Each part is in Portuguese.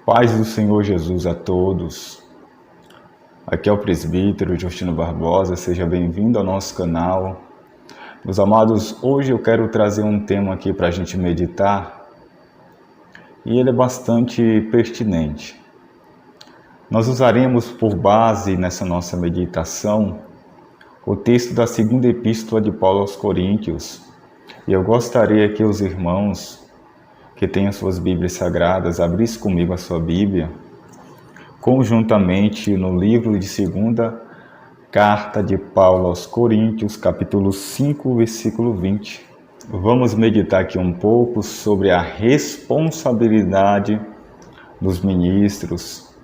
Paz do Senhor Jesus a todos. Aqui é o presbítero Justino Barbosa, seja bem-vindo ao nosso canal. Meus amados, hoje eu quero trazer um tema aqui para a gente meditar e ele é bastante pertinente. Nós usaremos por base nessa nossa meditação o texto da segunda epístola de Paulo aos Coríntios e eu gostaria que os irmãos que tenham suas Bíblias Sagradas abrissem comigo a sua Bíblia conjuntamente no livro de segunda carta de Paulo aos Coríntios, capítulo 5, versículo 20. Vamos meditar aqui um pouco sobre a responsabilidade dos ministros,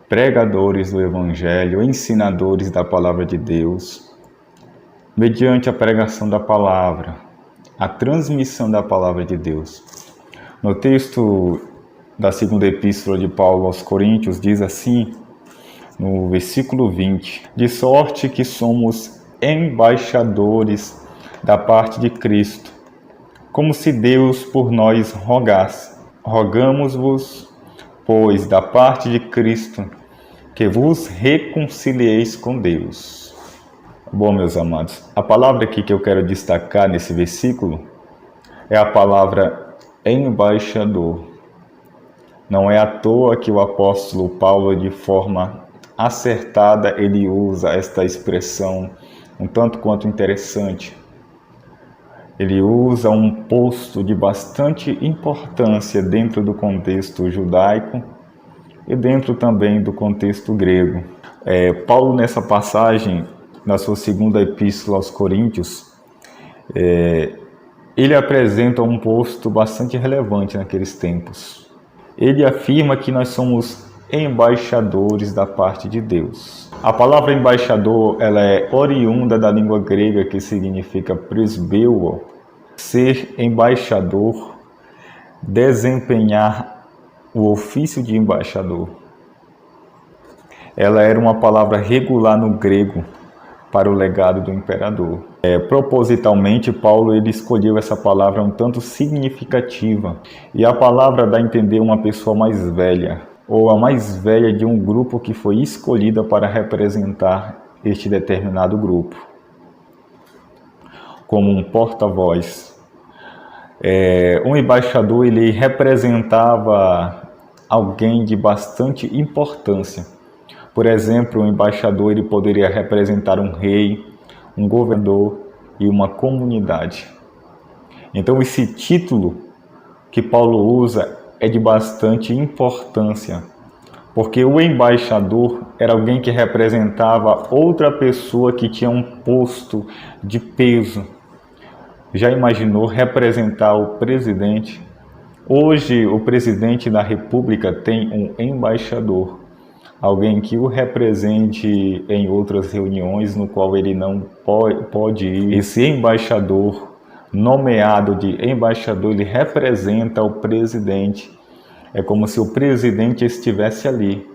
pregadores do Evangelho, ensinadores da Palavra de Deus, mediante a pregação da Palavra, a transmissão da Palavra de Deus. No texto da segunda epístola de Paulo aos Coríntios, diz assim, no versículo 20, de sorte que somos embaixadores da parte de Cristo, como se Deus por nós rogasse. Rogamos-vos, pois, da parte de Cristo, que vos reconcilieis com Deus. Bom, meus amados, a palavra aqui que eu quero destacar nesse versículo é a palavra embaixador. Não é à toa que o apóstolo Paulo, de forma acertada, ele usa esta expressão um tanto quanto interessante. Ele usa um posto de bastante importância dentro do contexto judaico e dentro também do contexto grego. Paulo, nessa passagem, na sua segunda epístola aos Coríntios, ele apresenta um posto bastante relevante naqueles tempos. Ele afirma que nós somos embaixadores da parte de Deus. A palavra embaixador, ela é oriunda da língua grega que significa presbeuo, ser embaixador, desempenhar o ofício de embaixador. Ela era uma palavra regular no grego para o legado do imperador. Propositalmente, Paulo ele escolheu essa palavra um tanto significativa. E a palavra dá a entender uma pessoa mais velha, ou a mais velha de um grupo que foi escolhida para representar este determinado grupo, como um porta-voz. Um embaixador ele representava alguém de bastante importância. Por exemplo, um embaixador ele poderia representar um rei, um governador e uma comunidade. Então esse título que Paulo usa é de bastante importância, porque o embaixador era alguém que representava outra pessoa que tinha um posto de peso. Já imaginou representar o presidente? Hoje o presidente da República tem um embaixador, alguém que o represente em outras reuniões no qual ele não pode ir. Esse embaixador, nomeado de embaixador, ele representa o presidente. É como se o presidente estivesse ali,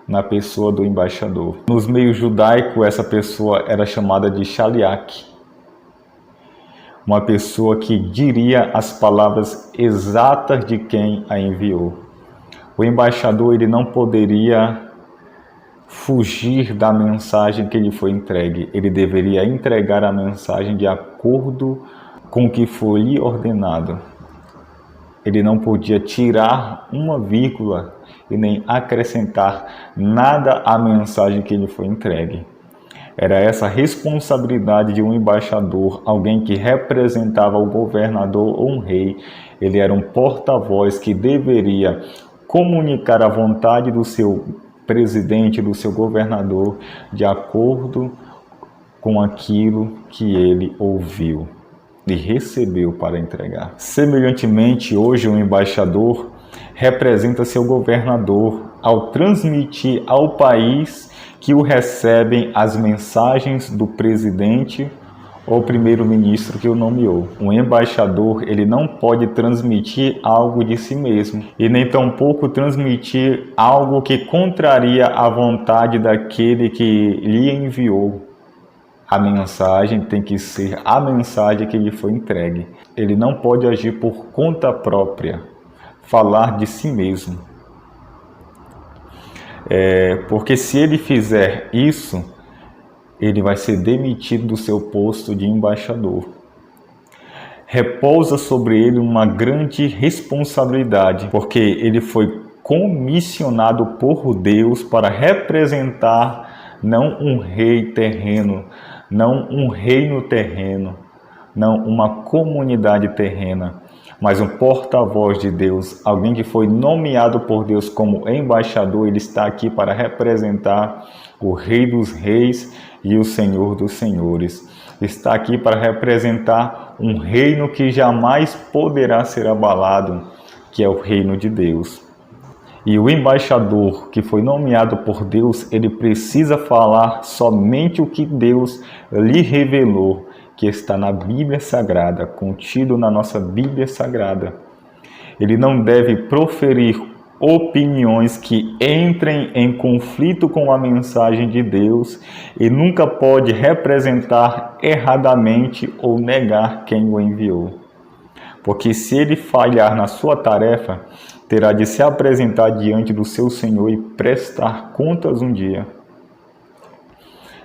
na pessoa do embaixador. Nos meios judaicos, essa pessoa era chamada de shaliach, uma pessoa que diria as palavras exatas de quem a enviou. O embaixador ele não poderia fugir da mensagem que lhe foi entregue. Ele deveria entregar a mensagem de acordo com o que foi lhe ordenado. Ele não podia tirar uma vírgula e nem acrescentar nada à mensagem que lhe foi entregue. Era essa a responsabilidade de um embaixador, alguém que representava o governador ou um rei. Ele era um porta-voz que deveria comunicar a vontade do seu presidente, do seu governador, de acordo com aquilo que ele ouviu e recebeu para entregar. Semelhantemente, hoje um embaixador representa seu governador ao transmitir ao país que o recebem as mensagens do presidente ou primeiro-ministro que o nomeou. Um embaixador, ele não pode transmitir algo de si mesmo e nem tampouco transmitir algo que contraria a vontade daquele que lhe enviou. A mensagem tem que ser a mensagem que lhe foi entregue. Ele não pode agir por conta própria, falar de si mesmo. Porque se ele fizer isso, ele vai ser demitido do seu posto de embaixador. Repousa sobre ele uma grande responsabilidade, porque ele foi comissionado por Deus para representar não um rei terreno, não um reino terreno, não uma comunidade terrena, mas um porta-voz de Deus, alguém que foi nomeado por Deus como embaixador. Ele está aqui para representar o Rei dos Reis e o Senhor dos Senhores. Está aqui para representar um reino que jamais poderá ser abalado, que é o reino de Deus. E o embaixador que foi nomeado por Deus, ele precisa falar somente o que Deus lhe revelou, que está na Bíblia Sagrada, contido na nossa Bíblia Sagrada. Ele não deve proferir opiniões que entrem em conflito com a mensagem de Deus e nunca pode representar erradamente ou negar quem o enviou. Porque se ele falhar na sua tarefa, terá de se apresentar diante do seu Senhor e prestar contas um dia.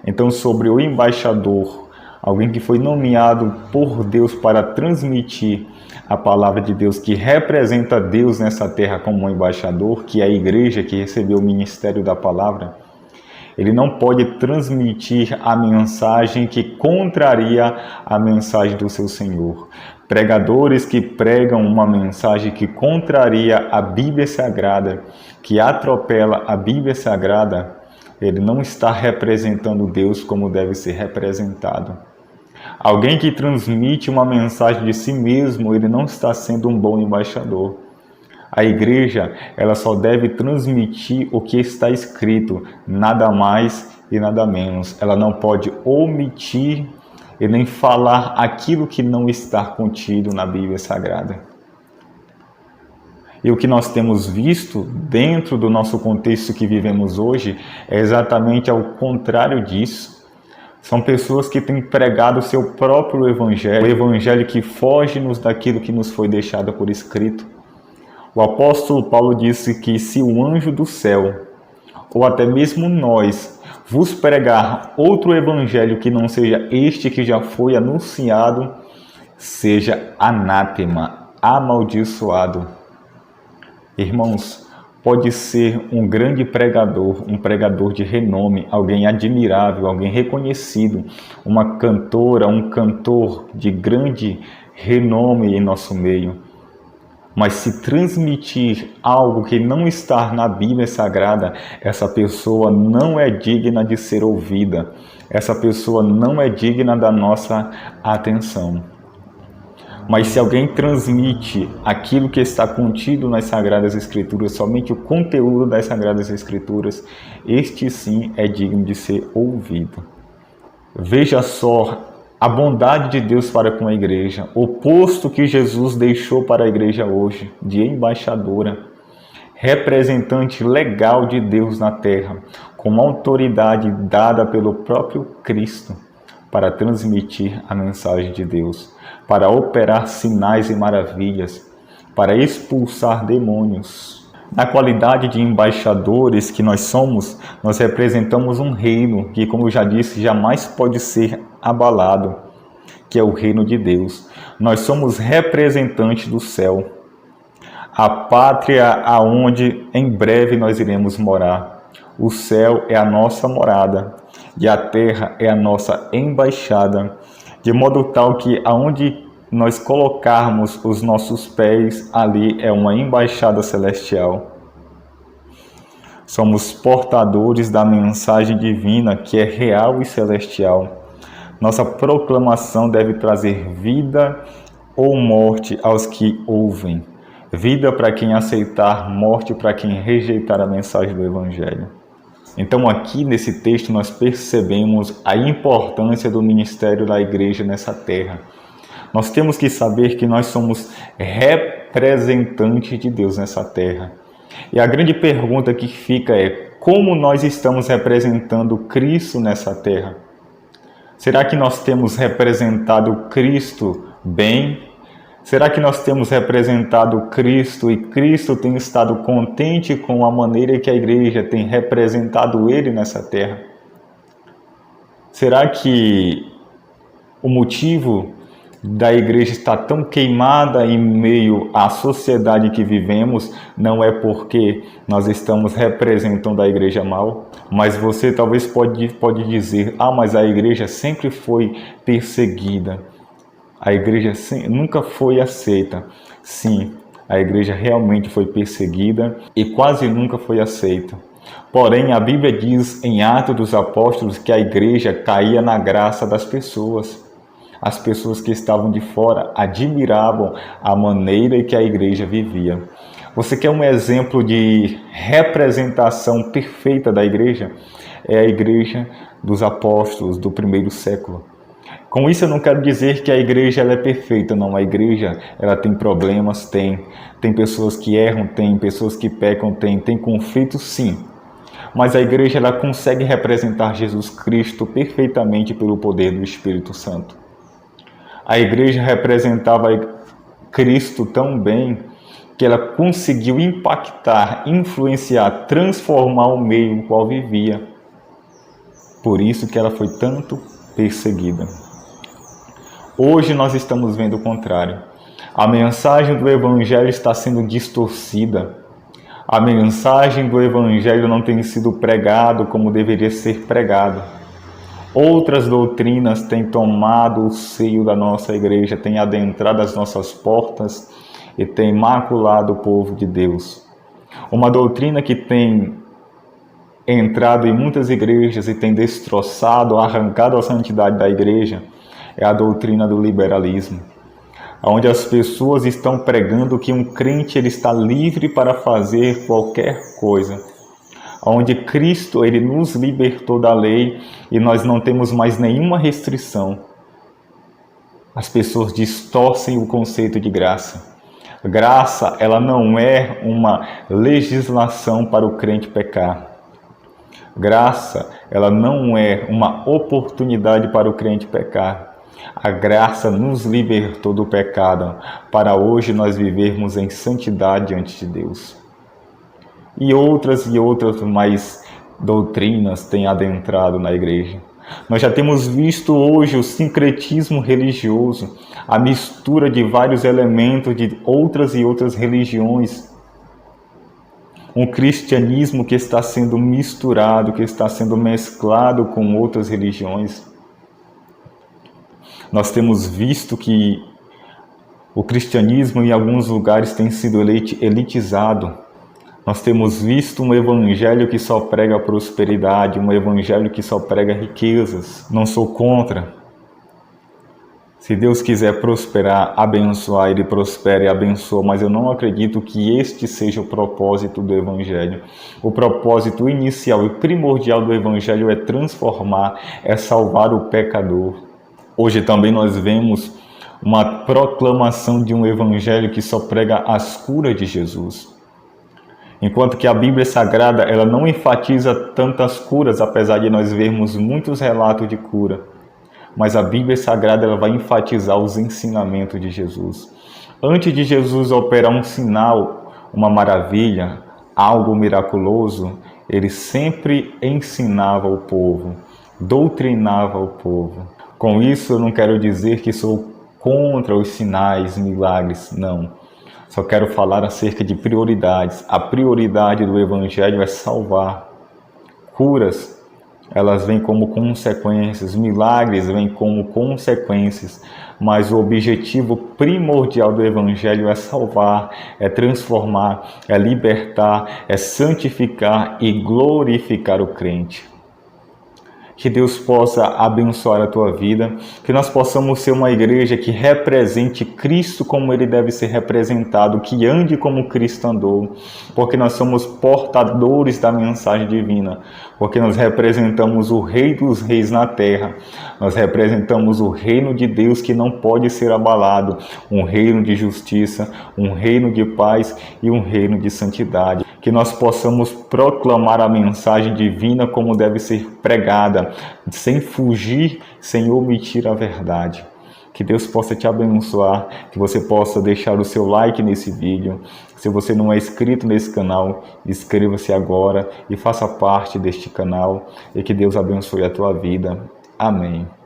Então, sobre o embaixador, alguém que foi nomeado por Deus para transmitir a palavra de Deus, que representa Deus nessa terra como um embaixador, que é a igreja que recebeu o ministério da palavra, ele não pode transmitir a mensagem que contraria a mensagem do seu Senhor. Pregadores que pregam uma mensagem que contraria a Bíblia Sagrada, que atropela a Bíblia Sagrada, ele não está representando Deus como deve ser representado. Alguém que transmite uma mensagem de si mesmo, ele não está sendo um bom embaixador. A igreja, ela só deve transmitir o que está escrito, nada mais e nada menos. Ela não pode omitir e nem falar aquilo que não está contido na Bíblia Sagrada. E o que nós temos visto dentro do nosso contexto que vivemos hoje é exatamente ao contrário disso. São pessoas que têm pregado o seu próprio evangelho, o evangelho que foge-nos daquilo que nos foi deixado por escrito. O apóstolo Paulo disse que se o anjo do céu, ou até mesmo nós, vos pregar outro evangelho que não seja este que já foi anunciado, seja anátema, amaldiçoado. Irmãos, pode ser um grande pregador, um pregador de renome, alguém admirável, alguém reconhecido, uma cantora, um cantor de grande renome em nosso meio. Mas se transmitir algo que não está na Bíblia Sagrada, essa pessoa não é digna de ser ouvida. Essa pessoa não é digna da nossa atenção. Mas se alguém transmite aquilo que está contido nas Sagradas Escrituras, somente o conteúdo das Sagradas Escrituras, este sim é digno de ser ouvido. Veja só a bondade de Deus para com a igreja, o posto que Jesus deixou para a igreja hoje, de embaixadora, representante legal de Deus na terra, com uma autoridade dada pelo próprio Cristo para transmitir a mensagem de Deus, para operar sinais e maravilhas, para expulsar demônios. Na qualidade de embaixadores que nós somos, nós representamos um reino que, como eu já disse, jamais pode ser abalado, que é o reino de Deus. Nós somos representantes do céu, a pátria aonde em breve nós iremos morar. O céu é a nossa morada e a terra é a nossa embaixada, de modo tal que aonde nós colocarmos os nossos pés, ali é uma embaixada celestial. Somos portadores da mensagem divina que é real e celestial. Nossa proclamação deve trazer vida ou morte aos que ouvem. Vida para quem aceitar, morte para quem rejeitar a mensagem do Evangelho. Então aqui nesse texto nós percebemos a importância do ministério da igreja nessa terra. Nós temos que saber que nós somos representantes de Deus nessa terra. E a grande pergunta que fica é: como nós estamos representando Cristo nessa terra? Será que nós temos representado Cristo bem? Será que nós temos representado Cristo e Cristo tem estado contente com a maneira que a igreja tem representado Ele nessa terra? Será que o motivo da igreja estar tão queimada em meio à sociedade que vivemos não é porque nós estamos representando a igreja mal? Mas você talvez pode dizer, mas a igreja sempre foi perseguida. A igreja nunca foi aceita. Sim, a igreja realmente foi perseguida e quase nunca foi aceita. Porém, a Bíblia diz em Atos dos Apóstolos que a igreja caía na graça das pessoas. As pessoas que estavam de fora admiravam a maneira que a igreja vivia. Você quer um exemplo de representação perfeita da igreja? É a igreja dos apóstolos do primeiro século. Com isso eu não quero dizer que a igreja ela é perfeita, não. A igreja ela tem problemas, tem pessoas que erram, tem pessoas que pecam, tem conflitos, sim. Mas a igreja ela consegue representar Jesus Cristo perfeitamente pelo poder do Espírito Santo. A igreja representava Cristo tão bem que ela conseguiu impactar, influenciar, transformar o meio em qual vivia. Por isso que ela foi tanto perseguida. Hoje nós estamos vendo o contrário. A mensagem do Evangelho está sendo distorcida. A mensagem do Evangelho não tem sido pregado como deveria ser pregado. Outras doutrinas têm tomado o seio da nossa igreja, têm adentrado as nossas portas e têm maculado o povo de Deus. Uma doutrina que tem entrado em muitas igrejas e tem destroçado, arrancado a santidade da igreja é a doutrina do liberalismo, onde as pessoas estão pregando que um crente ele está livre para fazer qualquer coisa, onde Cristo ele nos libertou da lei e nós não temos mais nenhuma restrição. As pessoas distorcem o conceito de graça. Graça, ela não é uma legislação para o crente pecar. Graça, ela não é uma oportunidade para o crente pecar. A graça nos libertou do pecado para hoje nós vivermos em santidade diante de Deus. E outras mais doutrinas têm adentrado na igreja. Nós já temos visto hoje o sincretismo religioso, a mistura de vários elementos de outras e outras religiões. Um cristianismo que está sendo misturado, que está sendo mesclado com outras religiões. Nós temos visto que o cristianismo em alguns lugares tem sido elitizado. Nós temos visto um evangelho que só prega prosperidade, um evangelho que só prega riquezas. Não sou contra. Se Deus quiser prosperar, abençoar, Ele prospera e abençoa, mas eu não acredito que este seja o propósito do Evangelho. O propósito inicial e primordial do Evangelho é transformar, é salvar o pecador. Hoje também nós vemos uma proclamação de um Evangelho que só prega as curas de Jesus. Enquanto que a Bíblia Sagrada ela não enfatiza tantas curas, apesar de nós vermos muitos relatos de cura. Mas a Bíblia Sagrada ela vai enfatizar os ensinamentos de Jesus. Antes de Jesus operar um sinal, uma maravilha, algo miraculoso, ele sempre ensinava o povo, doutrinava o povo. Com isso eu não quero dizer que sou contra os sinais, milagres, não. Só quero falar acerca de prioridades. A prioridade do Evangelho é salvar. Curas, elas vêm como consequências, milagres vêm como consequências, mas o objetivo primordial do Evangelho é salvar, é transformar, é libertar, é santificar e glorificar o crente. Que Deus possa abençoar a tua vida, que nós possamos ser uma igreja que represente Cristo como Ele deve ser representado, que ande como Cristo andou, porque nós somos portadores da mensagem divina, porque nós representamos o Rei dos Reis na terra, nós representamos o reino de Deus que não pode ser abalado, um reino de justiça, um reino de paz e um reino de santidade. Que nós possamos proclamar a mensagem divina como deve ser pregada, sem fugir, sem omitir a verdade. Que Deus possa te abençoar, que você possa deixar o seu like nesse vídeo. Se você não é inscrito nesse canal, inscreva-se agora e faça parte deste canal. E que Deus abençoe a tua vida. Amém.